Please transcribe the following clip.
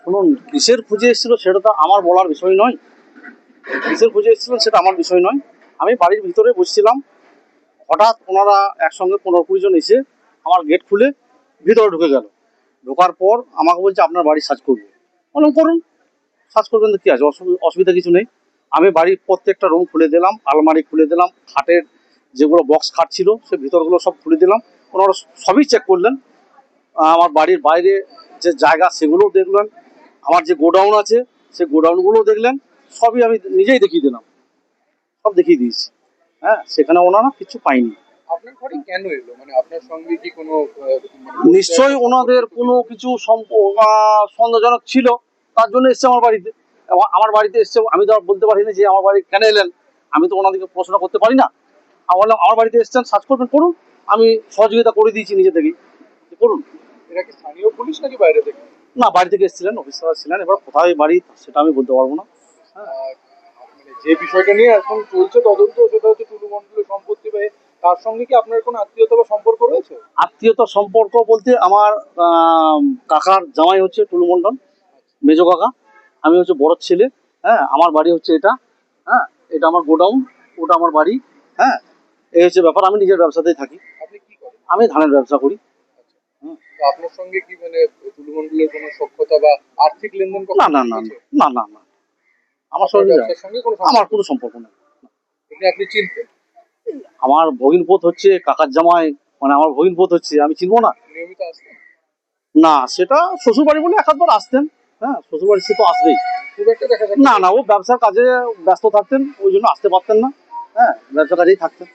শুনুন, কিসের খুঁজে এসেছিল সেটা তো আমার বলার বিষয় নয়। কিসের খুঁজে এসেছিলেন সেটা আমার বিষয় নয়। আমি বাড়ির ভিতরে বসছিলাম, হঠাৎ ওনারা একসঙ্গে 15-20 জন এসে আমার গেট খুলে ভিতরে ঢুকে গেল। ঢোকার পর আমাকে বলছে আপনার বাড়ি সার্চ করবো। বললাম করুন, সার্চ করবেন তো কী আছে, অসুবিধা কিছু নেই। আমি বাড়ির প্রত্যেকটা রুম খুলে দিলাম, আলমারি খুলে দিলাম, খাটের যেগুলো বক্স খাট ছিল সে ভিতরগুলো সব খুলে দিলাম। ওনারা সবই চেক করলেন। আমার বাড়ির বাইরে যে জায়গা সেগুলোও দেখলেন, আমার যে গোডাউন আছে সেই গোডাউনগুলোও দেখলেন। সবই আমি নিজেই দেখিয়ে দিলাম, সব দেখিয়ে দিয়েছি। হ্যাঁ, সেখানে ওনারা কিছু পাইনি। আপনার ঘরে কেন এলো? মানে আপনার সঙ্গে কি কোনো নিশ্চয়ই ওনাদের কোনো কিছু সন্দেহজনক ছিল, তার জন্য এসছে আমার বাড়িতে। এবং আমার বাড়িতে এসছে, আমি তো আর বলতে পারি না যে আমার বাড়ি কেন এলেন, আমি তো ওনাদেরকে প্রশ্ন করতে পারি না। আমি বললাম আমার বাড়িতে এসছেন, সার্চ করবেন করুন, আমি সহযোগিতা করে দিয়েছি নিজে থেকেই, করুন। এরা কি স্থানীয় পুলিশ নাকি বাইরে থেকে? না, বাড়ি থেকে এসেছিলেন, অফিসার ছিলেন। এবার কোথায় বাড়ি সেটা আমি বলতে পারবো না। আর মানে যে বিষয়টা নিয়ে এখন চলছে তদন্ত, সেটা হচ্ছে টুলু মণ্ডলের সম্পত্তি বা তার সঙ্গে কি আপনার কোনো আত্মীয়তা বা সম্পর্ক রয়েছে? আত্মীয়তার সম্পর্ক বলতে আমার কাকার জামাই হচ্ছে টুলু মণ্ডল, মেজো কাকা। আমি হচ্ছে বড় ছেলে। হ্যাঁ, আমার বাড়ি হচ্ছে এটা। হ্যাঁ, এটা আমার গোডাউন, ওটা আমার বাড়ি। হ্যাঁ, এই হচ্ছে ব্যাপার। আমি নিজের ব্যবসাতেই থাকি, আপনি কি করেন? আমি ধানের ব্যবসা করি। তো আপনার সঙ্গে কি মানে টুলু মণ্ডলের কোনো সখ্যতা বা আর্থিক লেনদেন না কখনো না না হয়েছে? না না না, আমার আপনার সঙ্গে ব্যবসার সঙ্গে কোনো আমার সম্পর্ক কোনো নেই? সম্পর্ক নেই। এমনি আপনি চিনতেন? আমার ভগিনপোত হচ্ছে কাকার জামাই, মানে আমার ভগিনপোত হচ্ছে, আমি চিনবো না? নিয়মিত আসতেন? না, সেটা শ্বশুর বাড়ি বলে 1-2 বার আসতেন। হ্যাঁ, শ্বশুর বাড়ি সে তো আসবেই। খুব একটা দেখা সাক্ষাৎ না না, হয়নি? ও ব্যবসার কাজে ব্যস্ত থাকতেন, ওই জন্য আসতে পারতেন না। হ্যাঁ, ব্যবসার কাজেই থাকতেন।